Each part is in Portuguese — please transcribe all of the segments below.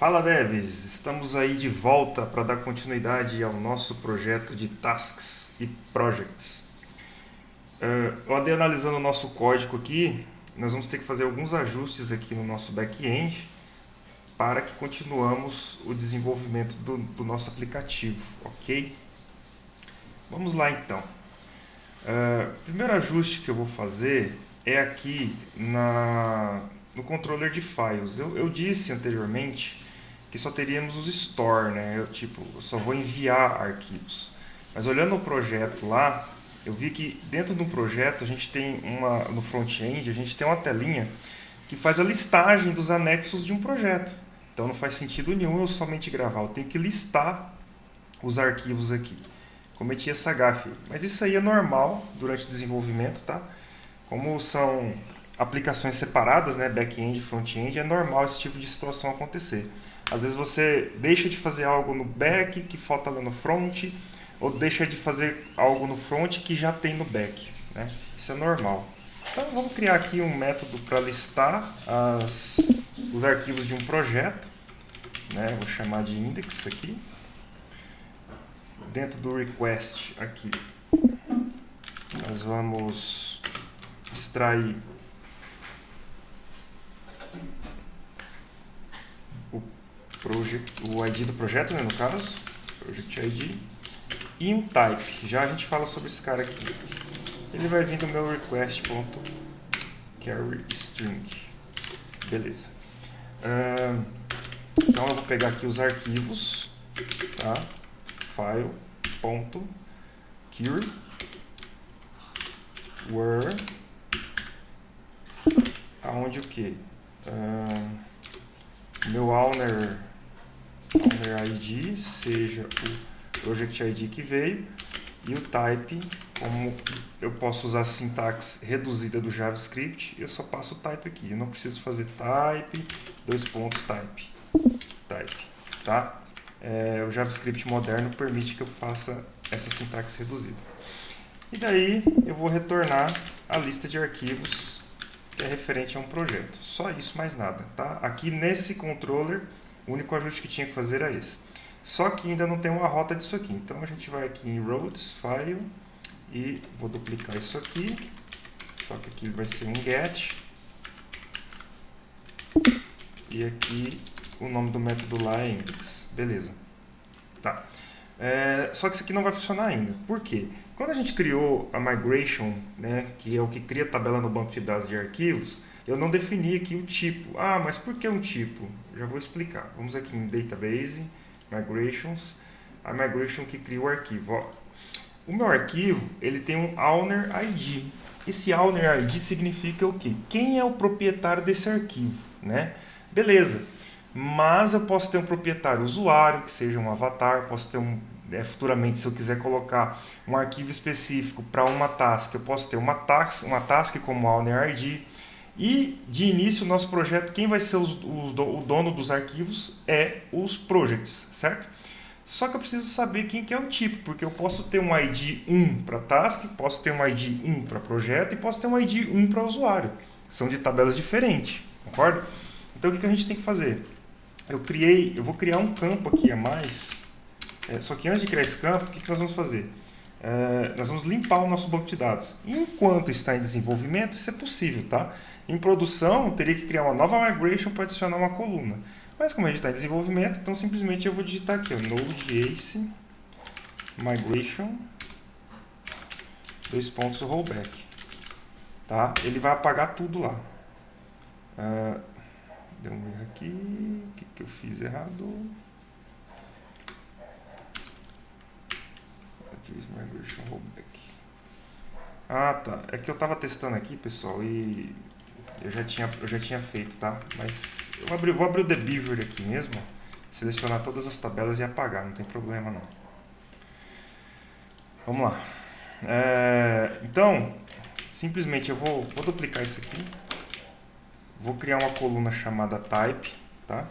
Fala devs, estamos aí de volta para dar continuidade ao nosso projeto de tasks e projects. Eu andei analisando o nosso código aqui, nós vamos ter que fazer alguns ajustes aqui no nosso back-end para que continuamos o desenvolvimento do nosso aplicativo, ok? Vamos lá então. O primeiro ajuste que eu vou fazer é aqui no controller de files. Eu disse anteriormente que só teríamos os store, né? Eu só vou enviar arquivos. Mas olhando o projeto lá, eu vi que dentro do projeto a gente tem no front-end, a gente tem uma telinha que faz a listagem dos anexos de um projeto. Então não faz sentido nenhum eu somente gravar, eu tenho que listar os arquivos aqui. Cometi essa gafe, mas isso aí é normal durante o desenvolvimento, tá? Como são aplicações separadas, né, back-end e front-end, é normal esse tipo de situação acontecer. Às vezes você deixa de fazer algo no back que falta lá no front, ou deixa de fazer algo no front que já tem no back, né? Isso é normal. Então vamos criar aqui um método para listar os arquivos de um projeto, né? Vou chamar de index aqui. Dentro do request aqui, nós vamos extrair o ID do projeto, né, no caso, project ID, e um type. Já a gente fala sobre esse cara aqui. Ele vai vir do meu request.carryString. Beleza. Então eu vou pegar aqui os arquivos, tá? File.cure where aonde o que? Meu owner ID seja o project ID que veio e o type, como eu posso usar a sintaxe reduzida do JavaScript, eu só passo o type aqui. Eu não preciso fazer type, type, tá? O JavaScript moderno permite que eu faça essa sintaxe reduzida. E daí eu vou retornar a lista de arquivos que é referente a um projeto. Só isso, mais nada, tá? Aqui nesse controller, o único ajuste que tinha que fazer era esse. Só que ainda não tem uma rota disso aqui. Então a gente vai aqui em Roads, File, e vou duplicar isso aqui. Só que aqui vai ser um get. E aqui o nome do método lá é index. Beleza. Tá. Só que isso aqui não vai funcionar ainda. Por quê? Quando a gente criou a migration, né, que é o que cria a tabela no banco de dados de arquivos, eu não defini aqui o tipo. Ah, mas por que um tipo? Já vou explicar. Vamos aqui em Database, Migrations, a migration que cria o arquivo. Ó. O meu arquivo ele tem um owner ID. Esse owner ID significa o quê? Quem é o proprietário desse arquivo, né? Beleza. Mas eu posso ter um proprietário usuário, que seja um avatar, posso ter futuramente, se eu quiser colocar um arquivo específico para uma task, eu posso ter uma task como owner ID. E de início, o nosso projeto, quem vai ser o dono dos arquivos é os projects, certo? Só que eu preciso saber quem que é o tipo, porque eu posso ter um ID 1 para task, posso ter um ID 1 para projeto e posso ter um ID 1 para usuário. São de tabelas diferentes, concorda? Então o que a gente tem que fazer? Eu vou criar um campo aqui a mais, só que antes de criar esse campo, o que nós vamos fazer? Nós vamos limpar o nosso banco de dados. Enquanto está em desenvolvimento, isso é possível, tá? Em produção, eu teria que criar uma nova migration para adicionar uma coluna. Mas como a gente está em desenvolvimento, então simplesmente eu vou digitar aqui, Node.js migration rollback. Tá? Ele vai apagar tudo lá. Deu um erro aqui. O que eu fiz errado? Migration rollback. Ah, tá. É que eu estava testando aqui, pessoal, e eu já tinha feito, tá? Mas vou abrir o Debeaver aqui mesmo, selecionar todas as tabelas e apagar, não tem problema não. Vamos lá. Então, simplesmente eu vou duplicar isso aqui. Vou criar uma coluna chamada type, tá?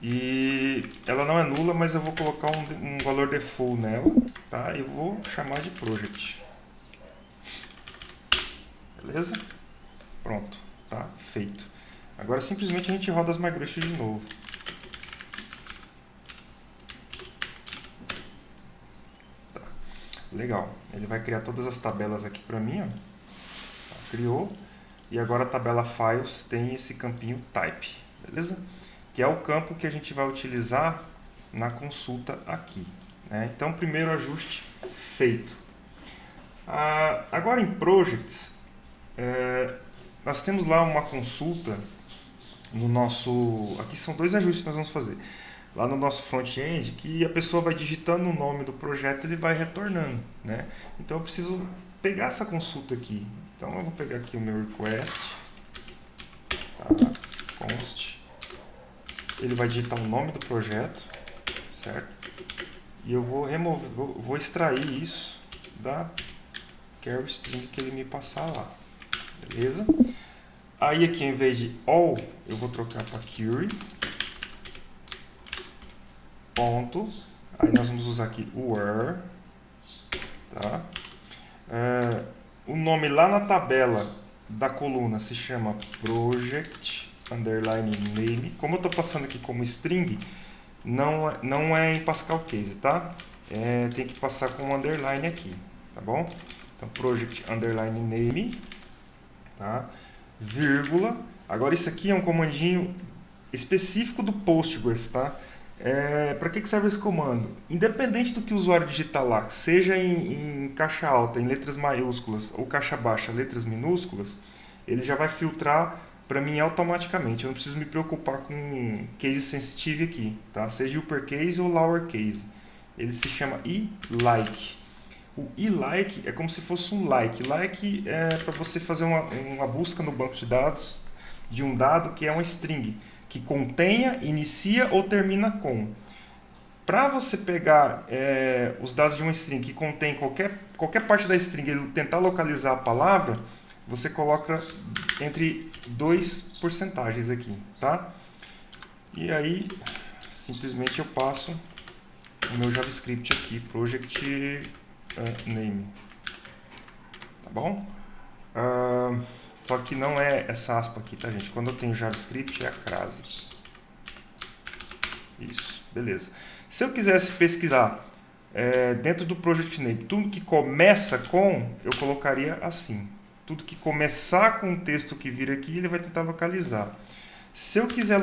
E ela não é nula, mas eu vou colocar um valor default nela, tá? E vou chamar de project. Beleza? Pronto, tá? Feito. Agora simplesmente a gente roda as migrations de novo. Tá. Legal. Ele vai criar todas as tabelas aqui para mim. Ó. Tá, criou. E agora a tabela Files tem esse campinho Type. Beleza? Que é o campo que a gente vai utilizar na consulta aqui. Né? Então, primeiro ajuste feito. Agora em Projects, nós temos lá uma consulta no nosso... Aqui são dois ajustes que nós vamos fazer. Lá no nosso front-end, que a pessoa vai digitando o nome do projeto e ele vai retornando. Né? Então eu preciso pegar essa consulta aqui. Então eu vou pegar aqui o meu request. Tá? Const. Ele vai digitar o nome do projeto. Certo? E eu vou remover, vou extrair isso da quero string que ele me passar lá. Beleza? Aí aqui, em vez de all, eu vou trocar para query. Ponto. Aí nós vamos usar aqui o where. Tá? O nome lá na tabela da coluna se chama project underline name. Como eu estou passando aqui como string, não é em Pascal Case, tá? Tem que passar com um underline aqui, tá bom? Então, project underline name, tá? Vírgula. Agora, isso aqui é um comandinho específico do Postgres, tá? Para que serve esse comando? Independente do que o usuário digitar lá, seja em caixa alta, em letras maiúsculas, ou caixa baixa, letras minúsculas, ele já vai filtrar para mim automaticamente. Eu não preciso me preocupar com case sensitive aqui, tá? Seja uppercase ou lowercase. Ele se chama e-like. O e-like é como se fosse um like. Like é para você fazer uma busca no banco de dados de um dado que é uma string, que contenha, inicia ou termina com. Para você pegar os dados de uma string que contém qualquer parte da string e tentar localizar a palavra, você coloca entre 2 porcentagens aqui, tá? E aí, simplesmente eu passo o meu JavaScript aqui, project name, tá bom? Só que não é essa aspa aqui, tá, gente? Quando eu tenho JavaScript é a crase. Isso, beleza. Se eu quisesse pesquisar dentro do project name, tudo que começa com, eu colocaria assim. Tudo que começar com o texto que vir aqui, ele vai tentar localizar. Se eu quiser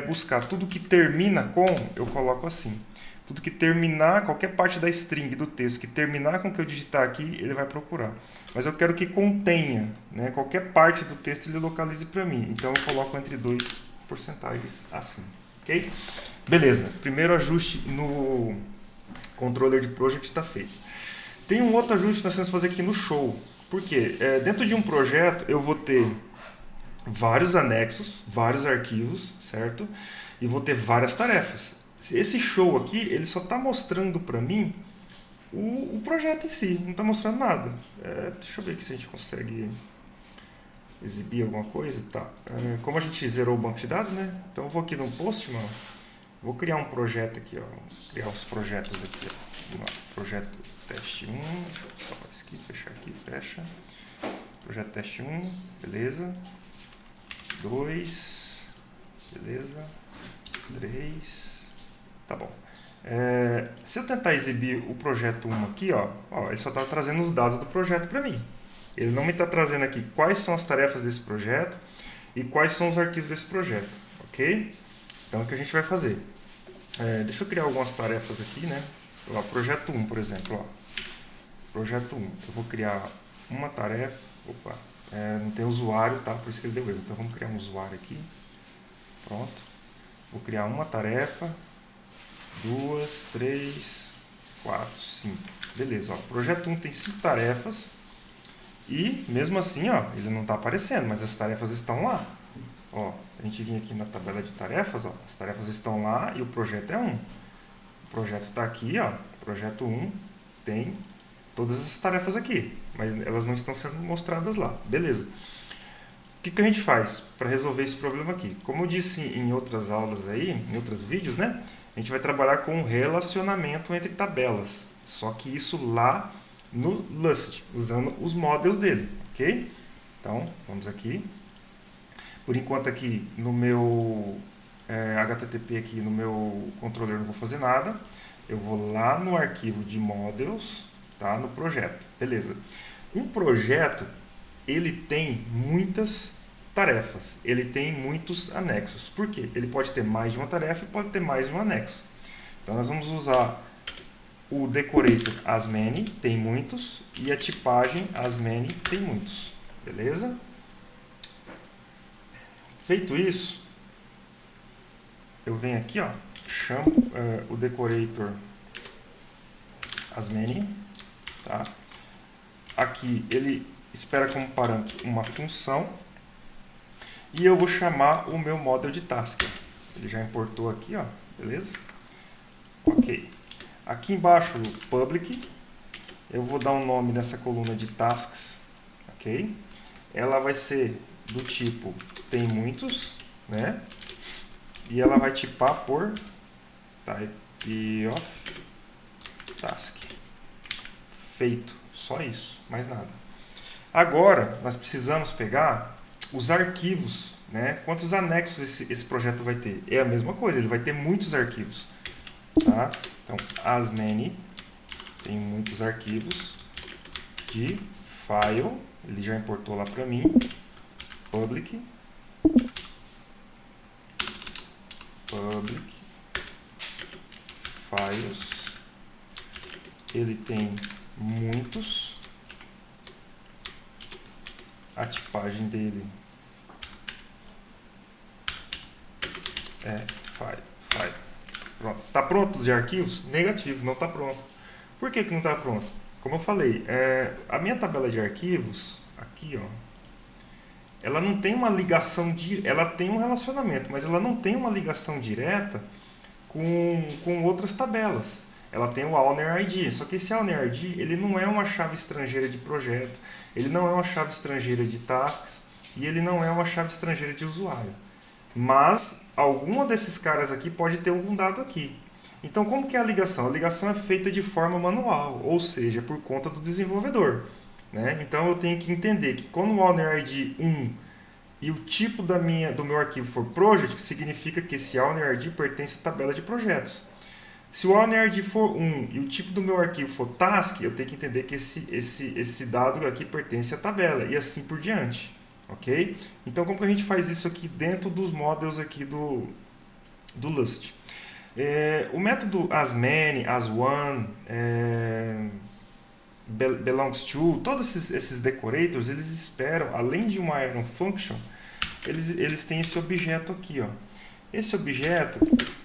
buscar tudo que termina com, eu coloco assim. Tudo que terminar, qualquer parte da string do texto que terminar com o que eu digitar aqui, ele vai procurar. Mas eu quero que contenha, né? Qualquer parte do texto ele localize para mim. Então eu coloco entre 2 porcentagens assim. Ok? Beleza. Primeiro ajuste no controller de project está feito. Tem um outro ajuste que nós temos que fazer aqui no show. Por quê? Dentro de um projeto eu vou ter vários anexos, vários arquivos, certo? E vou ter várias tarefas. Esse show aqui, ele só está mostrando para mim o projeto em si, não está mostrando nada. Deixa eu ver aqui se a gente consegue exibir alguma coisa. Tá. Como a gente zerou o banco de dados, né? Então eu vou aqui no Postman, vou criar um projeto aqui, ó. Vou criar os projetos aqui, ó. Projeto teste 1, deixa eu salvar isso aqui, fechar aqui, fecha. Projeto teste 1, beleza. 2, beleza. 3, tá bom. Se eu tentar exibir o projeto 1 aqui, ó, ele só está trazendo os dados do projeto para mim. Ele não me está trazendo aqui quais são as tarefas desse projeto e quais são os arquivos desse projeto, ok? Então o que a gente vai fazer? Deixa eu criar algumas tarefas aqui, né? Ó, projeto 1, por exemplo. Ó. Projeto 1, eu vou criar uma tarefa. Opa, não tem usuário, tá? Por isso que ele deu erro. Então vamos criar um usuário aqui. Pronto. Vou criar uma tarefa. 2, 3, 4, 5. Beleza, ó. O projeto 1 tem 5 tarefas. E mesmo assim, ó, ele não está aparecendo, mas as tarefas estão lá. Ó, a gente vem aqui na tabela de tarefas, ó, as tarefas estão lá e o projeto é 1. O projeto está aqui, ó, projeto 1 tem todas as tarefas aqui, mas elas não estão sendo mostradas lá. Beleza. O que a gente faz para resolver esse problema aqui? Como eu disse em outras aulas aí, em outros vídeos, né? A gente vai trabalhar com um relacionamento entre tabelas. Só que isso lá no Lust, usando os models dele, ok? Então, vamos aqui. Por enquanto aqui no meu HTTP, aqui no meu controller não vou fazer nada. Eu vou lá no arquivo de models, tá? No projeto, beleza. Um projeto, ele tem muitas tarefas, ele tem muitos anexos. Por quê? Ele pode ter mais de uma tarefa e pode ter mais de um anexo. Então nós vamos usar o decorator asMany, tem muitos, e a tipagem asMany tem muitos, beleza? Feito isso, eu venho aqui, ó, chamo o decorator asMany, tá? Aqui ele espera como parâmetro uma função e eu vou chamar o meu model de task. Ele já importou aqui, ó, beleza? Ok. Aqui embaixo no public eu vou dar um nome nessa coluna de tasks, ok? Ela vai ser do tipo tem muitos, né? E ela vai tipar por type of task. Feito, só isso, mais nada. Agora nós precisamos pegar os arquivos, né? Quantos anexos esse projeto vai ter? É a mesma coisa, ele vai ter muitos arquivos, tá? Então asMany tem muitos arquivos de file, ele já importou lá para mim, public files, ele tem muitos, a tipagem dele é file. Pronto. Está pronto os arquivos? Negativo, não está pronto. Por que não está pronto? Como eu falei, a minha tabela de arquivos, aqui, ó, ela não tem uma ligação, ela tem um relacionamento, mas ela não tem uma ligação direta com outras tabelas. Ela tem o owner ID, só que esse owner ID ele não é uma chave estrangeira de projeto, ele não é uma chave estrangeira de tasks e ele não é uma chave estrangeira de usuário. Mas alguma desses caras aqui pode ter algum dado aqui. Então como que é a ligação? A ligação é feita de forma manual, ou seja, por conta do desenvolvedor, né? Então eu tenho que entender que quando o owner ID 1 e o tipo do meu arquivo for project, significa que esse owner ID pertence à tabela de projetos. Se o owner ID for 1 e o tipo do meu arquivo for task, eu tenho que entender que esse dado aqui pertence à tabela e assim por diante. Ok? Então como que a gente faz isso aqui dentro dos models aqui do Lust? O método asMany, asOne, belongs to, todos esses decorators, eles esperam, além de uma iron function, eles têm esse objeto aqui, ó. Esse objeto,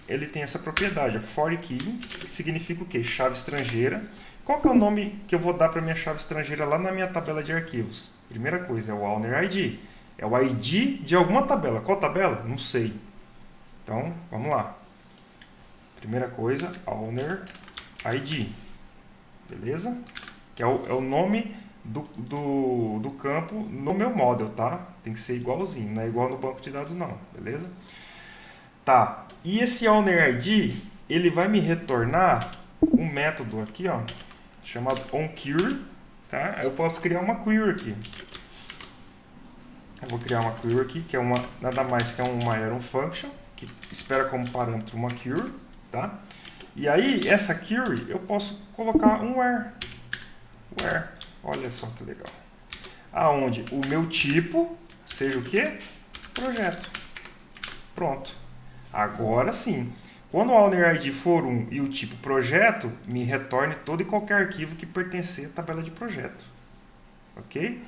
ele tem essa propriedade, for key, que significa o quê? Chave estrangeira. Qual que é o nome que eu vou dar para minha chave estrangeira lá na minha tabela de arquivos? Primeira coisa, é o owner ID. É o ID de alguma tabela. Qual tabela? Não sei. Então, vamos lá. Primeira coisa, owner ID. Beleza? Que é o nome do campo no meu model, tá? Tem que ser igualzinho, não é igual no banco de dados não, beleza? Tá, e esse owner ID, ele vai me retornar um método aqui, ó, chamado onQuery, tá? Eu posso criar uma query aqui. Eu vou criar uma query aqui, que é nada mais que uma iron function, que espera como parâmetro uma query, tá? E aí, essa query, eu posso colocar um where. Olha só que legal. Aonde o meu tipo seja o quê? Projeto. Pronto. Agora sim. Quando o owner ID for 1 e o tipo projeto, me retorne todo e qualquer arquivo que pertencer à tabela de projeto. Ok?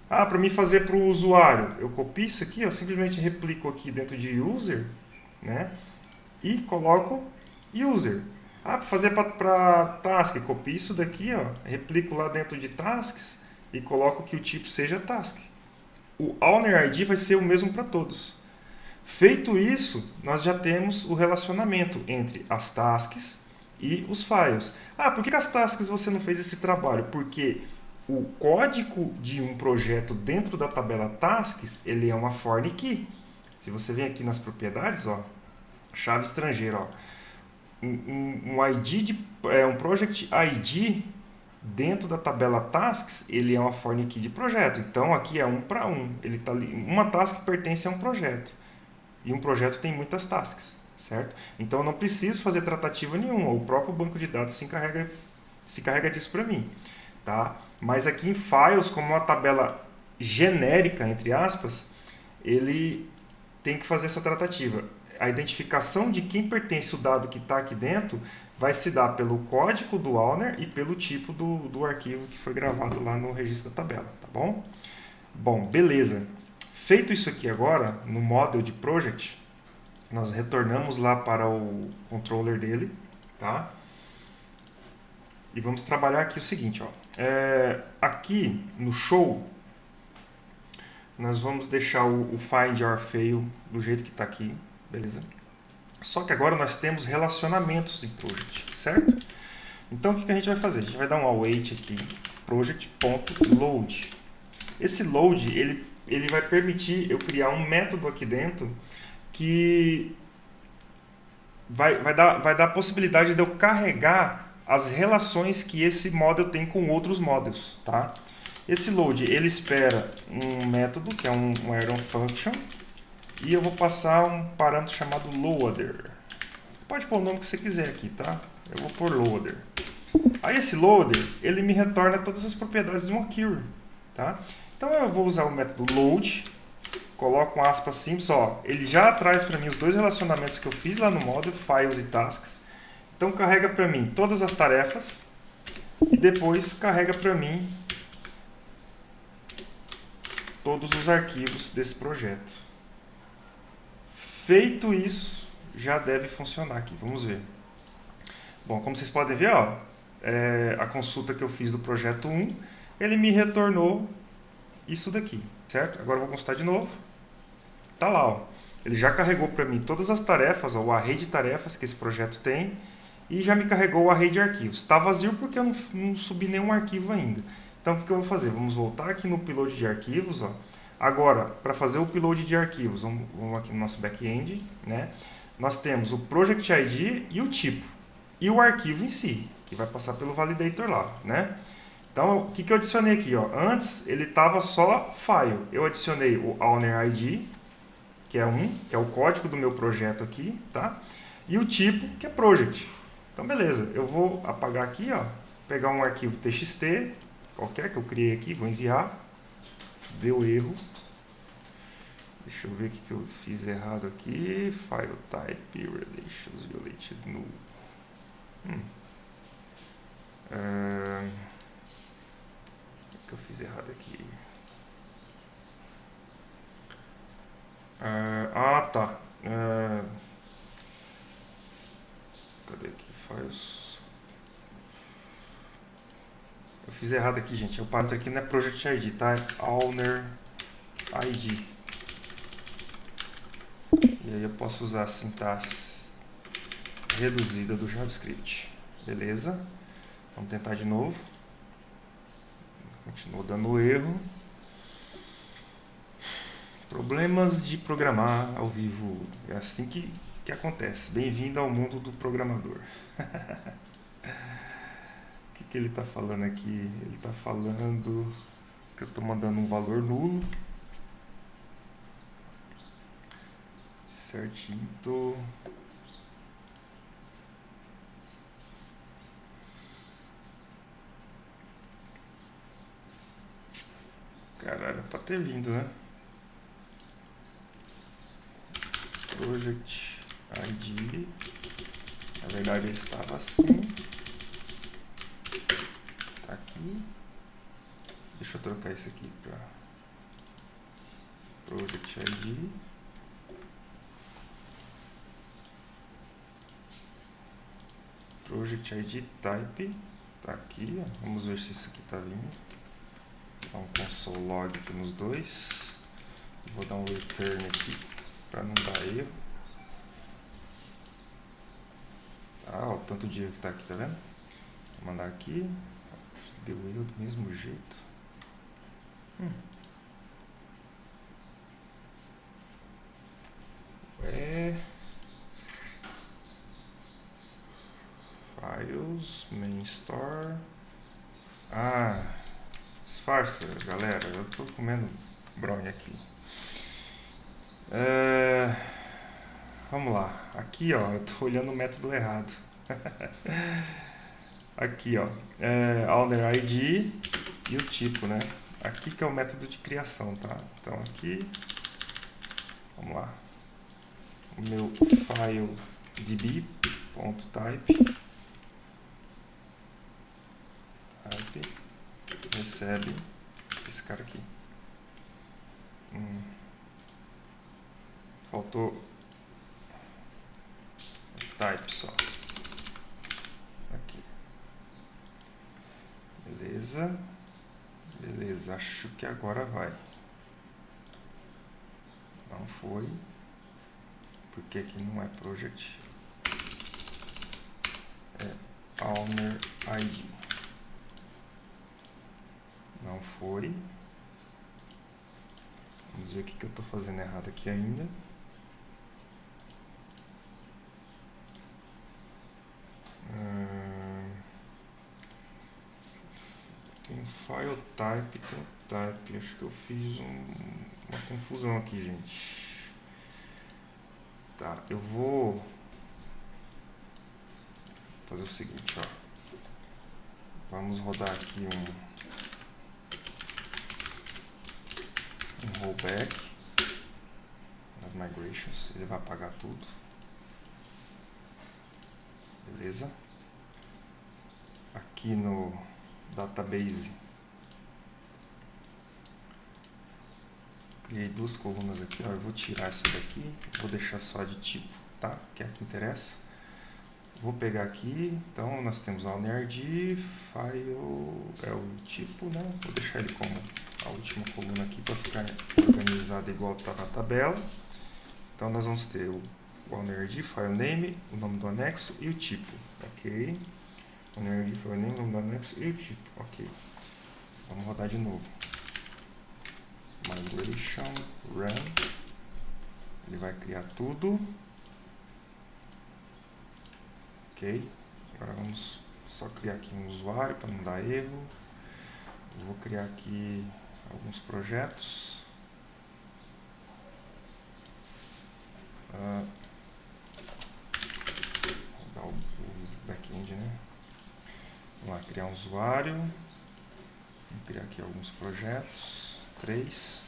Para mim fazer para o usuário, eu copio isso aqui, eu simplesmente replico aqui dentro de user, né? E coloco user. Para fazer para task, copio isso daqui, ó, replico lá dentro de tasks e coloco que o tipo seja task. O owner ID vai ser o mesmo para todos. Feito isso, nós já temos o relacionamento entre as tasks e os files. Por que as tasks você não fez esse trabalho? Porque o código de um projeto dentro da tabela tasks, ele é uma foreign key. Se você vem aqui nas propriedades, ó, chave estrangeira, ó, um ID um project ID dentro da tabela tasks, ele é uma foreign key de projeto. Então, aqui é 1 para 1. Ele tá ali, uma task pertence a um projeto. E um projeto tem muitas tasks, certo? Então, eu não preciso fazer tratativa nenhuma. O próprio banco de dados se encarrega disso para mim. Tá? Mas aqui em Files, como uma tabela genérica, entre aspas, ele tem que fazer essa tratativa. A identificação de quem pertence o dado que está aqui dentro vai se dar pelo código do owner e pelo tipo do arquivo que foi gravado lá no registro da tabela, tá bom? Bom, beleza. Feito isso aqui agora, no model de project, nós retornamos lá para o controller dele, tá? E vamos trabalhar aqui o seguinte, ó. Aqui no show, nós vamos deixar o find or fail do jeito que está aqui, beleza? Só que agora nós temos relacionamentos em project, certo? Então o que a gente vai fazer? A gente vai dar um await aqui, project.load. Esse load, ele vai permitir eu criar um método aqui dentro que vai dar a possibilidade de eu carregar as relações que esse model tem com outros models, tá? Esse load, ele espera um método, que é um iron function, e eu vou passar um parâmetro chamado loader. Pode pôr o nome que você quiser aqui, tá? Eu vou pôr loader. Aí esse loader, ele me retorna todas as propriedades de uma query, tá? Então eu vou usar o método load, coloco um aspas simples, ó, ele já traz para mim os dois relacionamentos que eu fiz lá no model, files e tasks. Então carrega para mim todas as tarefas e depois carrega para mim todos os arquivos desse projeto. Feito isso, já deve funcionar aqui. Vamos ver. Bom, como vocês podem ver, ó, a consulta que eu fiz do projeto 1, ele me retornou isso daqui, certo? Agora eu vou consultar de novo. Tá lá, ó. Ele já carregou para mim todas as tarefas, ó, o array de tarefas que esse projeto tem, e já me carregou o array de arquivos. Está vazio porque eu não subi nenhum arquivo ainda. Então, o que eu vou fazer? Vamos voltar aqui no upload de arquivos. Ó. Agora, para fazer o upload de arquivos, vamos aqui no nosso back-end. Né? Nós temos o Project ID e o tipo. E o arquivo em si, que vai passar pelo validator lá. Né? Então, o que eu adicionei aqui? Ó? Antes, ele estava só file. Eu adicionei o owner ID, que é que é o código do meu projeto aqui. Tá? E o tipo, que é project. Então, beleza. Eu vou apagar aqui, ó, pegar um arquivo txt, qualquer que eu criei aqui, vou enviar. Deu erro. Deixa eu ver o que eu fiz errado aqui. File type relations violated null. O que eu fiz errado aqui? Tá. Cadê aqui? Files. Eu fiz errado aqui, gente. O parâmetro aqui não é Project ID, tá? É Owner ID. E aí eu posso usar a sintaxe reduzida do JavaScript. Beleza? Vamos tentar de novo. Continua dando erro. Problemas de programar ao vivo. É assim que acontece. Bem-vindo ao mundo do programador. O que ele está falando aqui? Ele está falando que eu estou mandando um valor nulo. Certinho. Caralho, era pra ter vindo, né? Project ID. Na verdade ele estava assim. Tá aqui. Deixa eu trocar isso aqui para Project ID. Project ID type. Tá aqui, ó. Vamos ver se isso aqui tá vindo. Vou dar um console log aqui nos dois. Vou dar um return aqui para não dar erro. Ó, o tanto de erro que tá aqui, tá vendo? Vou mandar aqui. Deu erro do mesmo jeito. Files, main store. disfarça, galera. Eu tô comendo brownie aqui. Vamos lá. Aqui, ó, eu tô olhando o método errado. Aqui, ó, owner ID e o tipo, né? Aqui que é o método de criação, tá? Então aqui, vamos lá. O meu file db.type recebe esse cara aqui. Faltou type só. Aqui. Beleza. Beleza, acho que agora vai. Não foi. Porque aqui não é project. É owner ID. Não foi. Vamos ver o que eu estou fazendo errado aqui ainda. Tem file type, tem type. Acho que eu fiz uma confusão aqui, gente. Tá, eu vou fazer o seguinte, ó. Vamos rodar aqui um rollback nas migrations. Ele vai apagar tudo. Beleza? Aqui no database criei duas colunas aqui, ó. Eu vou tirar essa daqui, vou deixar só de tipo, tá? Que é a que interessa. Vou pegar aqui, então nós temos a owner.id, file é o tipo, né? Vou deixar ele como a última coluna aqui para ficar organizado igual está na tabela. Então nós vamos ter o owner.id, file name, o nome do anexo e o tipo, ok? Owner.id, file name, o nome do anexo e o tipo, ok. Vamos rodar de novo. Migration, run, ele vai criar tudo. Ok, agora vamos só criar aqui um usuário para não dar erro. Eu vou criar aqui alguns projetos. Vou dar o back-end, né? Vamos lá, criar um usuário. Vamos criar aqui alguns projetos. 3.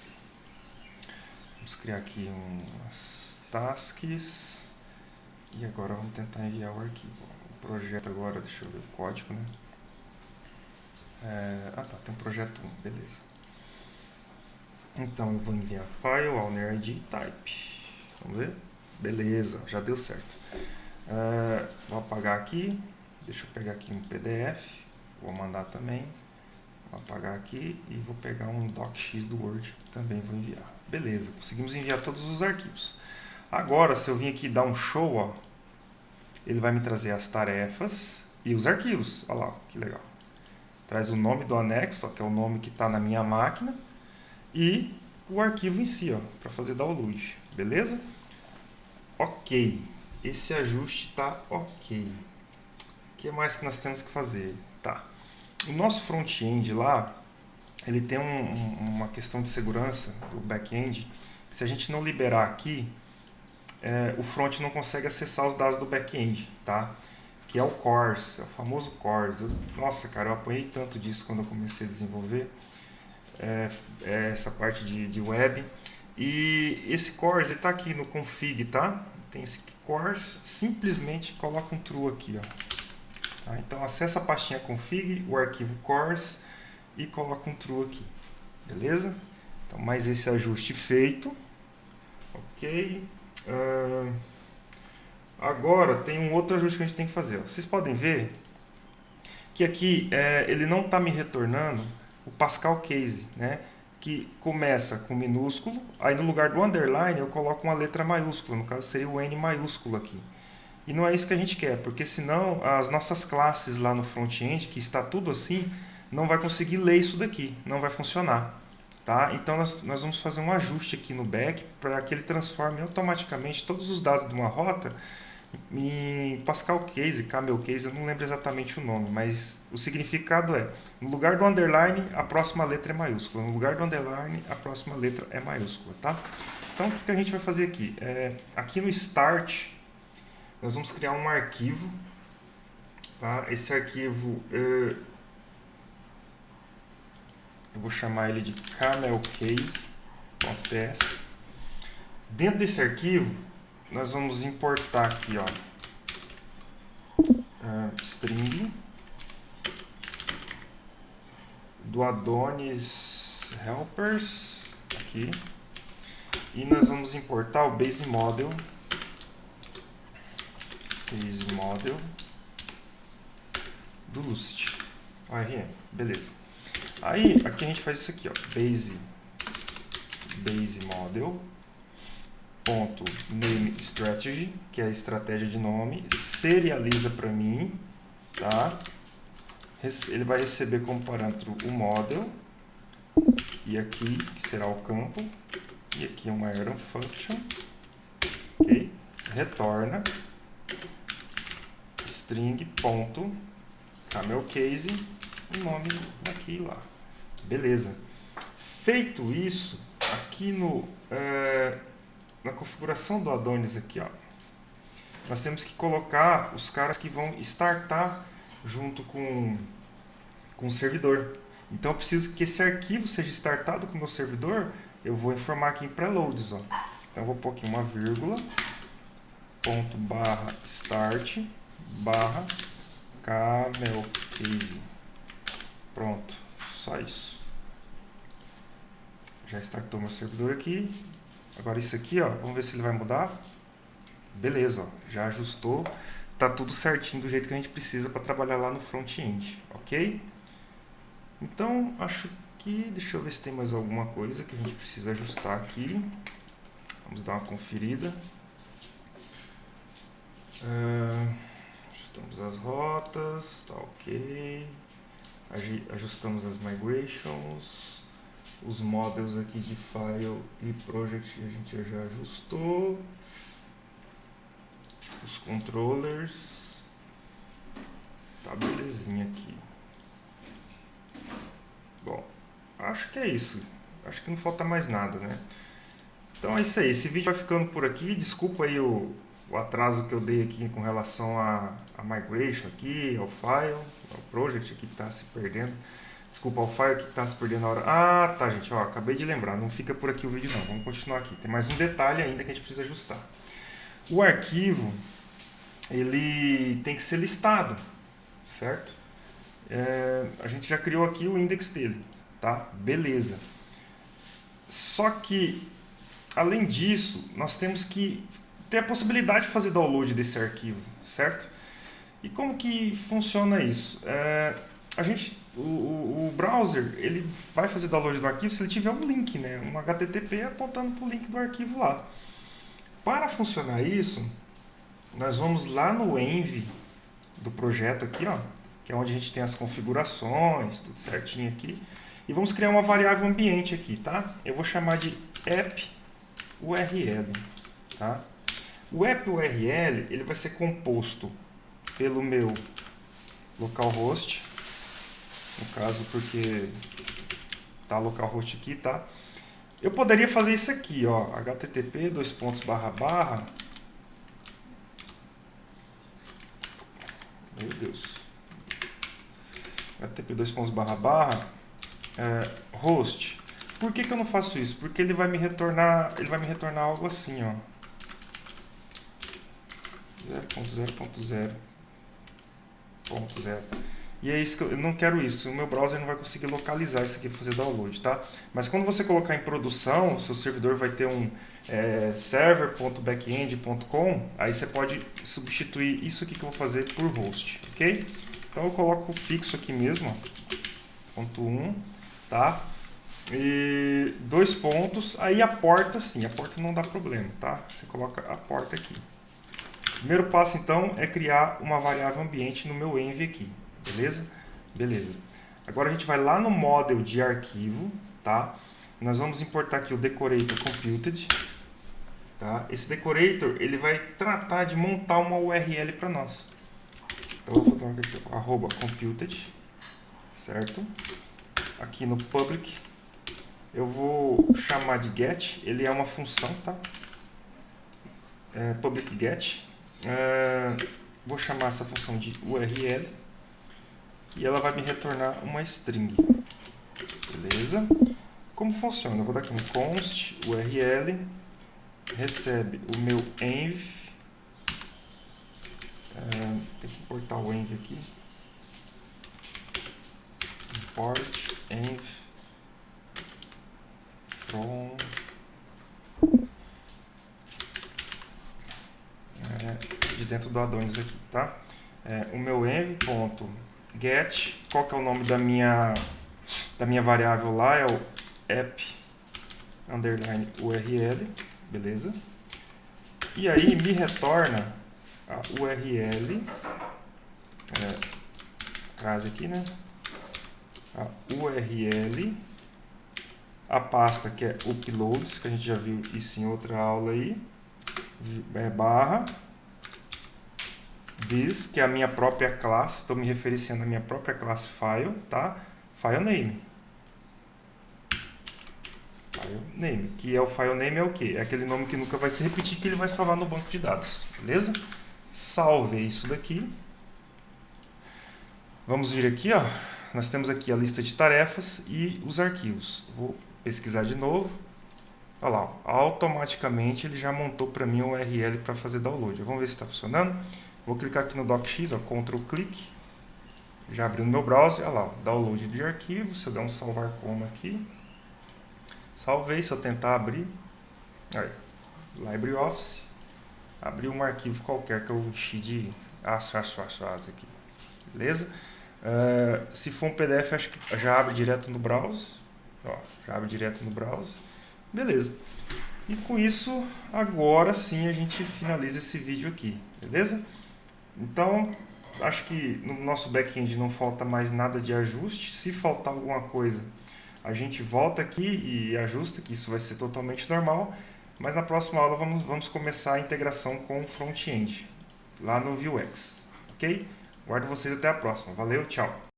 Vamos criar aqui umas tasks. E agora vamos tentar enviar o arquivo. O projeto agora, deixa eu ver o código, né? Tá, tem um projeto 1, beleza. Então eu vou enviar file, owner ID, type. Vamos ver? Beleza, já deu certo. Vou apagar aqui, deixa eu pegar aqui um PDF, vou mandar também. Vou apagar aqui e vou pegar um docx do Word, também vou enviar. Beleza, conseguimos enviar todos os arquivos. Agora, se eu vim aqui dar um show, ó, ele vai me trazer as tarefas e os arquivos. Olha lá, que legal. Traz o nome do anexo, ó, que é o nome que está na minha máquina, e o arquivo em si, para fazer download. Beleza? Ok. Esse ajuste está ok. O que mais que nós temos que fazer? Tá. O nosso front-end lá, ele tem uma questão de segurança do back-end. Se a gente não liberar aqui, o front não consegue acessar os dados do back-end, tá? Que é o CORS, é o famoso CORS. Nossa, cara, eu apanhei tanto disso quando eu comecei a desenvolver essa parte de web. E esse CORS está aqui no config, tá? Tem esse CORS, simplesmente coloca um true aqui, ó. Tá? Então acessa a pastinha config, o arquivo CORS e coloca um true aqui, beleza? Então mais esse ajuste feito, ok? Agora tem um outro ajuste que a gente tem que fazer. Ó. Vocês podem ver que aqui ele não está me retornando o Pascal Case, né? Que começa com minúsculo, aí no lugar do underline eu coloco uma letra maiúscula, no caso seria o N maiúsculo aqui. E não é isso que a gente quer, porque senão as nossas classes lá no front-end, que está tudo assim, não vai conseguir ler isso daqui, não vai funcionar. Tá? Então nós vamos fazer um ajuste aqui no back para que ele transforme automaticamente todos os dados de uma rota Em Pascal Case, Camel Case, eu não lembro exatamente o nome, mas o significado é: no lugar do underline, a próxima letra é maiúscula. No lugar do underline, a próxima letra é maiúscula, tá? Então, o que a gente vai fazer aqui? Aqui no Start, nós vamos criar um arquivo, tá? Esse arquivo, eu vou chamar ele de camelcase.ps. Dentro desse arquivo, nós vamos importar aqui, ó, string do Adonis helpers aqui, e nós vamos importar o base model do Lust ARM, beleza. Aí aqui a gente faz isso aqui, ó, base model ponto name strategy, que é a estratégia de nome, serializa para mim, tá? Ele vai receber como parâmetro o model, e aqui que será o campo, e aqui uma arrow function, ok? Retorna string ponto camelcase, o nome aqui e lá, beleza. Feito isso, aqui na configuração do Adonis aqui, ó, nós temos que colocar os caras que vão startar junto com o servidor. Então eu preciso que esse arquivo seja startado com o meu servidor. Eu vou informar aqui em preloads, ó. Então eu vou pôr aqui uma vírgula, ponto barra start barra camelcase. Pronto, só isso. Já startou meu servidor aqui. Agora isso aqui, ó, vamos ver se ele vai mudar. Beleza, ó, já ajustou. Tá tudo certinho do jeito que a gente precisa para trabalhar lá no front-end, ok? Então, acho que... deixa eu ver se tem mais alguma coisa que a gente precisa ajustar aqui. Vamos dar uma conferida. Ajustamos as rotas, tá ok. Ajustamos as migrations. Os models aqui de file e project a gente já ajustou. Os controllers. Tá belezinha aqui. Bom, acho que é isso. Acho que não falta mais nada, né? Então é isso aí. Esse vídeo vai ficando por aqui. Desculpa aí o atraso que eu dei aqui com relação a migration aqui, ao file, ao project aqui que está se perdendo. Desculpa, o file que está se perdendo na hora. Ah, tá, gente, ó, acabei de lembrar. Não fica por aqui o vídeo, não. Vamos continuar aqui. Tem mais um detalhe ainda que a gente precisa ajustar. O arquivo, ele tem que ser listado, certo? A gente já criou aqui o index dele, tá? Beleza. Só que, além disso, nós temos que ter a possibilidade de fazer download desse arquivo, certo? E como que funciona isso? O browser, ele vai fazer download do arquivo se ele tiver um link, né? Um HTTP apontando para o link do arquivo lá. Para funcionar isso, nós vamos lá no env do projeto aqui, ó, que é onde a gente tem as configurações, tudo certinho aqui, e vamos criar uma variável ambiente aqui, tá? Eu vou chamar de app_url, tá? O app_url, ele vai ser composto pelo meu localhost, no caso porque tá localhost aqui, tá? Eu poderia fazer isso aqui, ó, http meu Deus, http host. Por que eu não faço isso? Porque ele vai me retornar algo assim, ó, 0.0.0.0. E é isso que eu não quero isso. O meu browser não vai conseguir localizar isso aqui para fazer download, tá? Mas quando você colocar em produção, o seu servidor vai ter um server.backend.com. Aí você pode substituir isso aqui que eu vou fazer por host, ok? Então eu coloco o fixo aqui mesmo, ó, ponto 1, tá? E 2 pontos. Aí a porta, sim, a porta não dá problema, tá? Você coloca a porta aqui. O primeiro passo, então, é criar uma variável ambiente no meu env aqui. Beleza? Beleza. Agora a gente vai lá no model de arquivo, tá? Nós vamos importar aqui o decorator computed, Tá? Esse decorator ele vai tratar de montar uma URL para nós. Então eu vou botar aqui, @computed, certo? Aqui no public eu vou chamar de get, ele é uma função, tá? Public get. Vou chamar essa função de URL e ela vai me retornar uma string. Beleza? Como funciona? Eu vou dar aqui um const URL, recebe o meu env, tem que importar o env aqui, import env from de dentro do addons aqui, tá? O meu env.get, qual que é o nome da minha variável lá? É o app underline URL, beleza? E aí me retorna a URL, traz aqui, né? A URL, a pasta que é uploads, que a gente já viu isso em outra aula aí, barra this, que é a minha própria classe, estou me referenciando à minha própria classe file, tá? File name, que é o file name é o quê? É aquele nome que nunca vai se repetir, que ele vai salvar no banco de dados, beleza? Salvei isso daqui. Vamos vir aqui, ó. Nós temos aqui a lista de tarefas e os arquivos. Vou pesquisar de novo. Olha lá, automaticamente ele já montou para mim o URL para fazer download. Vamos ver se está funcionando. Vou clicar aqui no DocX, ó, Ctrl clique. Já abriu no meu browser, olha lá, download de arquivo. Se eu der um salvar como aqui, salvei. Se eu tentar abrir, aí, LibreOffice, abriu um arquivo qualquer que eu enchi de aqui, beleza? Se for um PDF, acho que já abre direto no browser, ó, já abre direto no browser, beleza? E com isso, agora sim a gente finaliza esse vídeo aqui, beleza? Então, acho que no nosso back-end não falta mais nada de ajuste. Se faltar alguma coisa, a gente volta aqui e ajusta, que isso vai ser totalmente normal. Mas na próxima aula vamos começar a integração com o front-end, lá no Vuex, ok? Guardo vocês até a próxima. Valeu, tchau!